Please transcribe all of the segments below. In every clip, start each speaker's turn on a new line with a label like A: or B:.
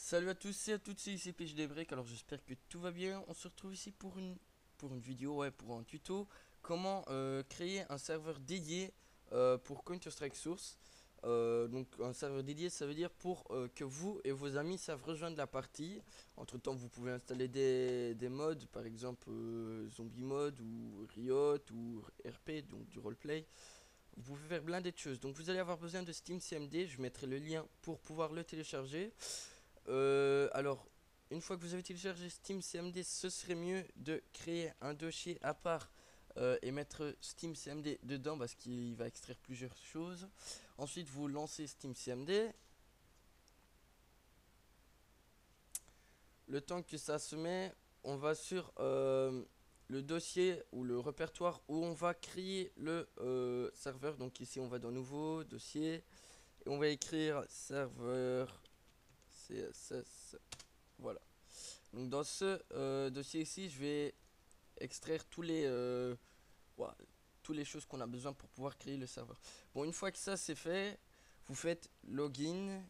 A: Salut à tous et à toutes, c'est ici PhD Break. Alors j'espère que tout va bien. On se retrouve ici pour une vidéo, pour un tuto. Comment créer un serveur dédié pour Counter-Strike Source. Donc un serveur dédié, ça veut dire pour que vous et vos amis savent rejoindre la partie. Entre temps, vous pouvez installer des mods, par exemple Zombie Mode ou Riot ou RP, donc du roleplay. Vous pouvez faire plein de choses. Donc vous allez avoir besoin de Steam CMD. Je mettrai le lien pour pouvoir le télécharger. Alors, une fois que vous avez téléchargé Steam CMD, ce serait mieux de créer un dossier à part et mettre Steam CMD dedans parce qu'il va extraire plusieurs choses. Ensuite, vous lancez Steam CMD. Le temps que ça se met, on va sur le dossier ou le répertoire où on va créer le serveur. Donc ici, on va dans Nouveau, Dossier, et on va écrire serveur CSS. Voilà. Donc dans ce dossier ici, je vais extraire voilà, toutes les choses qu'on a besoin pour pouvoir créer le serveur. Bon, une fois que ça c'est fait, vous faites login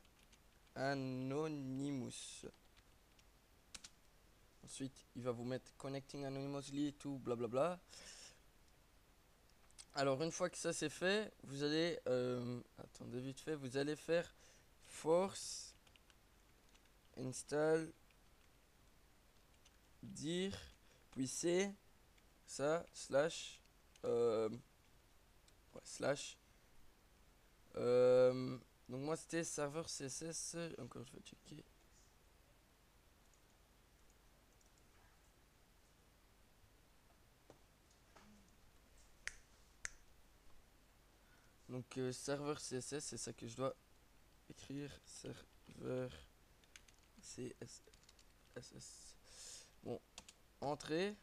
A: anonymous. Ensuite, il va vous mettre connecting anonymously, tout blablabla. Alors une fois que ça c'est fait, vous allez attendez vite fait, vous allez faire force install dir puis c'est ça slash slash donc moi c'était serveur CSS. Encore je vais checker. Donc serveur CSS, c'est ça que je dois écrire. Serveur CSS. Bon, entrée.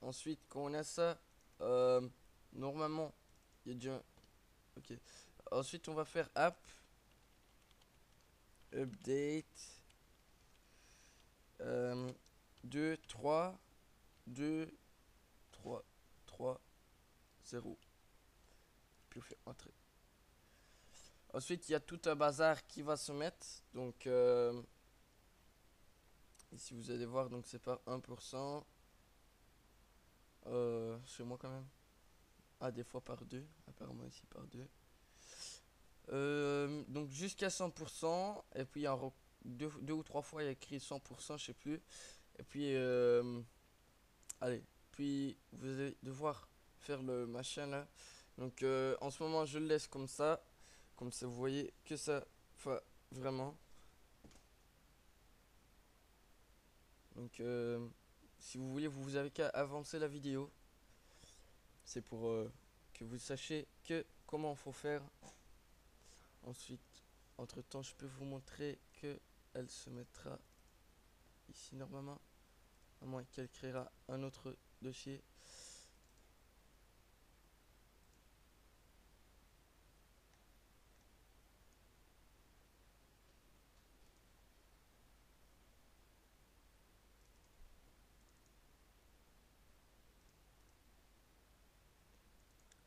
A: Ensuite quand on a ça, normalement il y a déjà. Ok. Ensuite on va faire app update 2 3 2 3 3 0. Puis on fait entrée. Ensuite, il y a tout un bazar qui va se mettre. Donc, ici, vous allez voir, donc c'est par 1%. Chez moi quand même. Ah, des fois par 2. Apparemment ici par 2. Donc jusqu'à 100%. Et puis, deux ou trois fois, il y a écrit 100%, je sais plus. Et puis, allez. Puis, vous allez devoir faire le machin là. Donc, en ce moment, je le laisse comme ça. Comme ça, vous voyez que ça va vraiment. Donc, si vous voulez, vous avez qu'à avancer la vidéo. C'est pour que vous sachiez que comment faut faire. Ensuite, entre temps, je peux vous montrer que elle se mettra ici normalement, à moins qu'elle créera un autre dossier.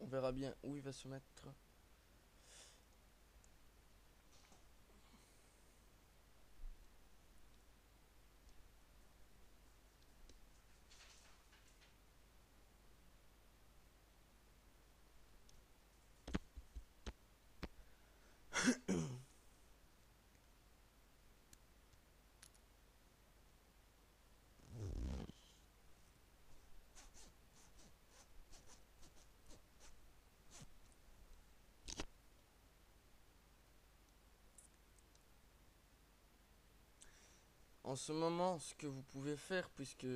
A: On verra bien où il va se mettre. En ce moment, ce que vous pouvez faire, puisque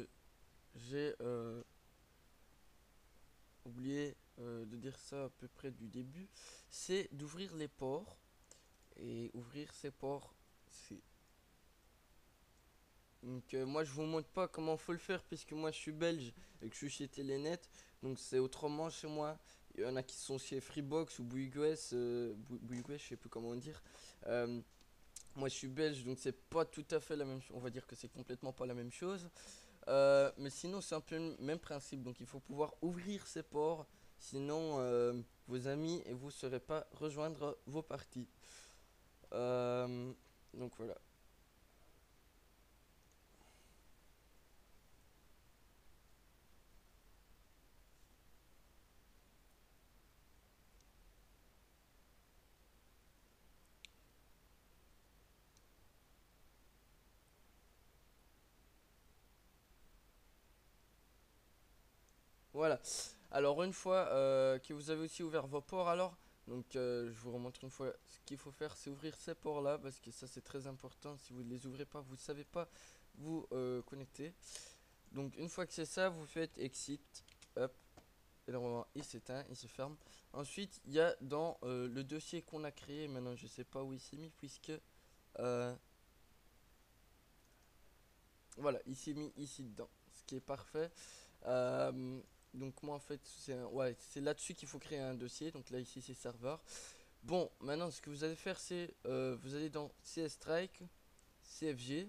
A: j'ai oublié de dire ça à peu près du début, c'est d'ouvrir les ports. Et ouvrir ces ports, c'est donc moi je vous montre pas comment faut le faire puisque moi je suis belge et que je suis chez Telenet. Donc c'est autrement chez moi. Il y en a qui sont chez Freebox ou Bouygues, Bouygues, je sais plus comment dire. Euh, Moi je suis belge donc c'est pas tout à fait la même chose. On va dire que c'est complètement pas la même chose. Mais sinon c'est un peu le même principe. Donc il faut pouvoir ouvrir ces ports. Sinon vos amis et vous ne saurez pas rejoindre vos parties. Euh, donc voilà. Voilà. Alors une fois que vous avez aussi ouvert vos ports, alors donc je vous remontre une fois ce qu'il faut faire, c'est ouvrir ces ports là parce que ça c'est très important. Si vous ne les ouvrez pas, vous ne savez pas vous connecter. Donc une fois que c'est ça, vous faites exit, hop, et normalement il s'éteint, il se ferme. Ensuite il y a dans le dossier qu'on a créé, maintenant je sais pas où il s'est mis puisque voilà, il s'est mis ici dedans, ce qui est parfait. Euh, donc moi en fait ouais, c'est là-dessus qu'il faut créer un dossier. Donc là ici c'est serveur. Bon, maintenant ce que vous allez faire c'est vous allez dans CS Strike, CFG,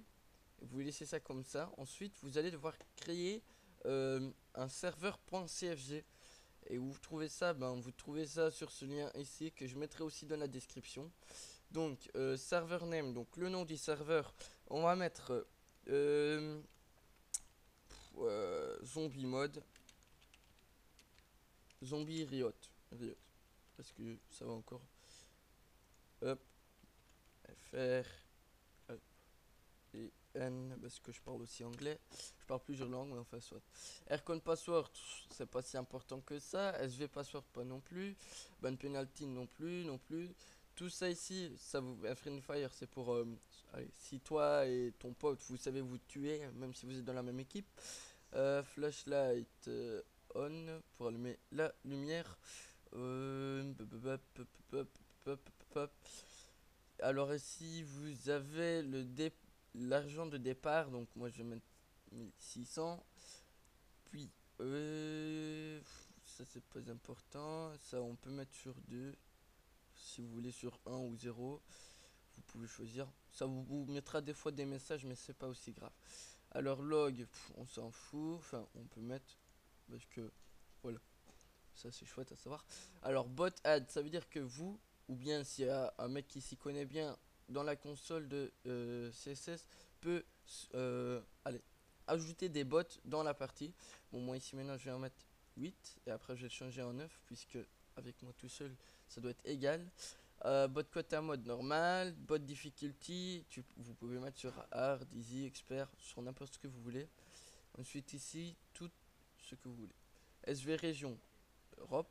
A: vous laissez ça comme ça. Ensuite vous allez devoir créer un serveur.cfg. Et où vous trouvez ça, ben vous trouvez ça sur ce lien ici que je mettrai aussi dans la description. Donc server name, donc le nom du serveur, on va mettre zombie mode, zombie riot, parce que ça va encore. Hop, fr, hop, et n, parce que je parle aussi anglais. Je parle plusieurs langues, mais enfin soit. Aircon password, c'est pas si important que ça. SV password, pas non plus. Ban penalty, non plus, non plus. Tout ça ici, ça vous. Friendly fire, c'est pour. Allez, si toi et ton pote, vous savez vous tuer, même si vous êtes dans la même équipe. Flashlight on pour allumer la lumière. Alors ici vous avez l'argent de départ, donc moi je vais mettre 1600. Puis ça c'est pas important, ça on peut mettre sur 2. Si vous voulez sur 1 ou 0, vous pouvez choisir. Ça vous mettra des fois des messages, mais c'est pas aussi grave. Alors log, on s'en fout, enfin on peut mettre parce que voilà, ça c'est chouette à savoir. Alors bot add, ça veut dire que vous, ou bien s'il y a un mec qui s'y connaît bien dans la console de CSS, peut allez, ajouter des bots dans la partie. Bon, moi ici maintenant je vais en mettre 8 et après je vais le changer en 9 puisque avec moi tout seul ça doit être égal. Bot quota mode normal, bot difficulty, vous pouvez mettre sur hard, easy, expert, sur n'importe ce que vous voulez. Ensuite ici, tout ce que vous voulez. SV région, Europe.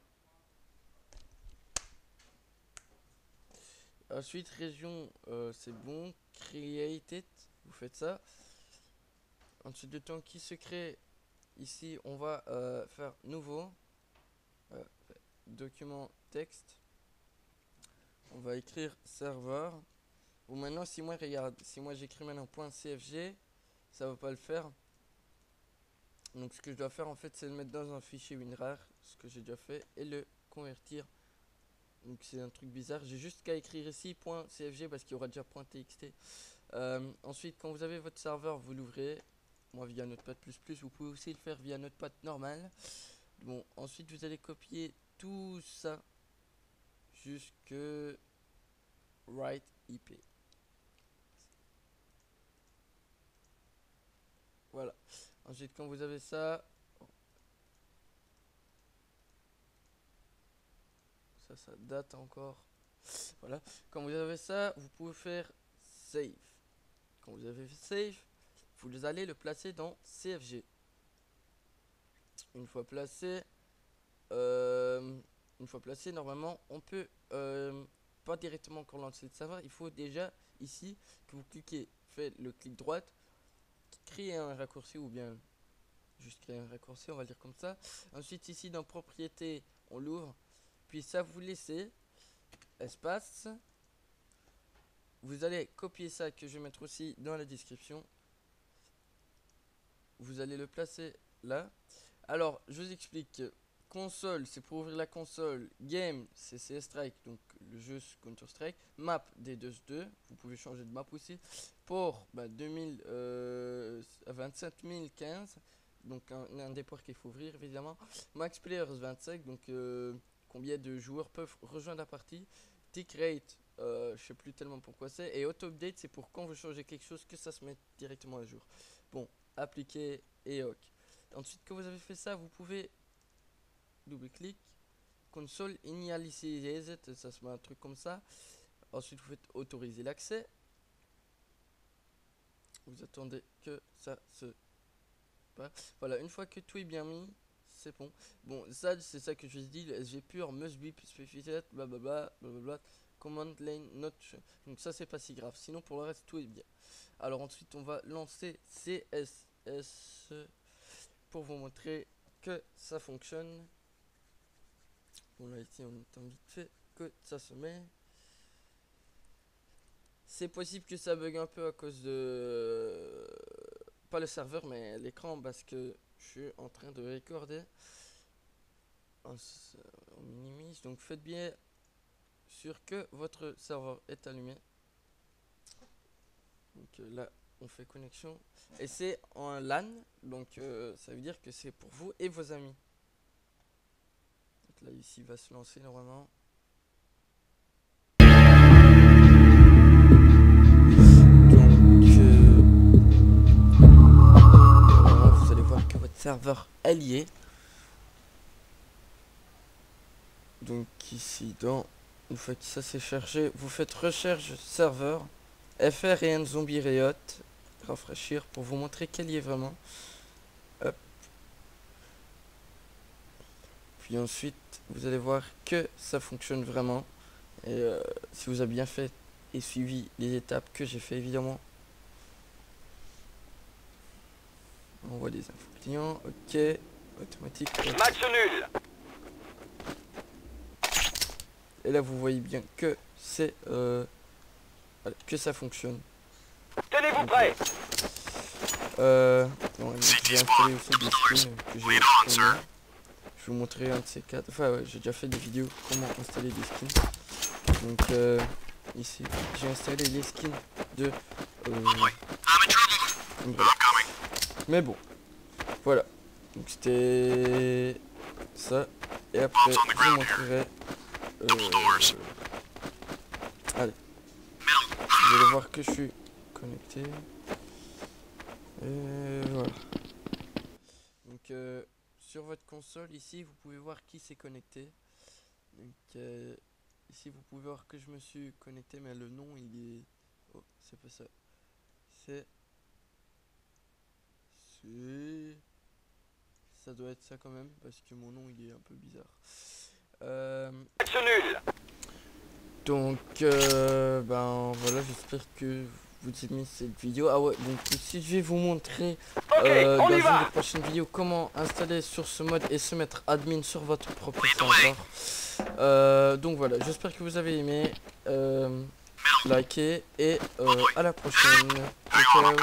A: Ensuite région, c'est bon. Created, vous faites ça. Ensuite le temps qui se crée, ici on va faire nouveau. Document texte. On va écrire serveur. Bon maintenant si moi regarde, si moi j'écris maintenant .cfg, ça va pas le faire. Donc ce que je dois faire en fait c'est le mettre dans un fichier WinRAR, ce que j'ai déjà fait, et le convertir. Donc c'est un truc bizarre, j'ai juste qu'à écrire ici .cfg parce qu'il y aura déjà .txt. Ensuite quand vous avez votre serveur vous l'ouvrez, moi via Notepad++, vous pouvez aussi le faire via Notepad normal. Bon ensuite vous allez copier tout ça jusque right IP. Voilà. Ensuite quand vous avez ça, ça date encore. Voilà. Quand vous avez ça, vous pouvez faire save. Quand vous avez fait save, vous allez le placer dans CFG. Une fois placé, normalement, on peut pas directement encore lancer le serveur. Il faut déjà ici que vous cliquez, faites le clic droite, créer un raccourci ou bien juste créer un raccourci, on va le dire comme ça. Ensuite ici dans propriété, on l'ouvre. Puis ça vous laissez espace. Vous allez copier ça que je vais mettre aussi dans la description. Vous allez le placer là. Alors, je vous explique. Console, c'est pour ouvrir la console. Game, c'est CS Strike, donc le jeu Counter Strike. Map, D2, vous pouvez changer de map aussi. Port, 27015, donc un des ports qu'il faut ouvrir évidemment. Max Players 25, donc combien de joueurs peuvent rejoindre la partie. Tick rate, je sais plus tellement pourquoi c'est. Et auto update, c'est pour quand vous changez quelque chose que ça se met directement à jour. Bon, appliquer et OK. Ensuite que vous avez fait ça, vous pouvez double-clic, console initialize, ça se met un truc comme ça. Ensuite vous faites autoriser l'accès. Vous attendez que ça se passe. Voilà, une fois que tout est bien mis, c'est bon. Bon, ça, c'est ça que je dis, le SG pur must be specified, blablabla, blablabla, command line not. Donc ça, c'est pas si grave. Sinon, pour le reste, tout est bien. Alors ensuite, on va lancer CSS pour vous montrer que ça fonctionne. Bon, là, ici, on attend vite fait que ça se met. C'est possible que ça bug un peu à cause de... pas le serveur, mais l'écran, parce que je suis en train de recorder. On minimise, donc faites bien sûr que votre serveur est allumé. Donc là, on fait connexion. Et c'est en LAN, donc ça veut dire que c'est pour vous et vos amis. Donc là, ici, va se lancer normalement. Vous allez voir que votre serveur est lié. Donc ici, une fois que ça s'est chargé, vous faites recherche serveur FR et un zombie Riot, rafraîchir pour vous montrer qu'elle y est vraiment. Hop. Puis ensuite, vous allez voir que ça fonctionne vraiment. Et si vous avez bien fait et suivi les étapes que j'ai fait, évidemment. On voit les infos clients, ok, automatique.
B: Match nul.
A: Et là, vous voyez bien que c'est que ça fonctionne.
B: Tenez-vous prêts.
A: Bon, j'ai installé aussi des skins que j'ai exprimés. Je vais vous montrer un de ces quatre. Enfin, ouais, j'ai déjà fait des vidéos comment installer des skins. Donc, ici, j'ai installé les skins de. Voilà. Mais bon, voilà. Donc, c'était ça. Et après, je vous montrerai. Allez. Vous allez voir que je suis connecté. Et voilà. Donc sur votre console ici, vous pouvez voir qui s'est connecté. Donc ici, vous pouvez voir que je me suis connecté, mais le nom il est. Oh, c'est pas ça. C'est. Ça doit être ça quand même, parce que mon nom il est un peu bizarre.
B: Match nul.
A: Donc ben voilà, j'espère que vous aimez cette vidéo. Ah ouais, donc ici je vais vous montrer dans une des prochaines vidéos comment installer sur ce mode et se mettre admin sur votre propre serveur. Donc voilà, j'espère que vous avez aimé. Likez et à la prochaine. Ciao.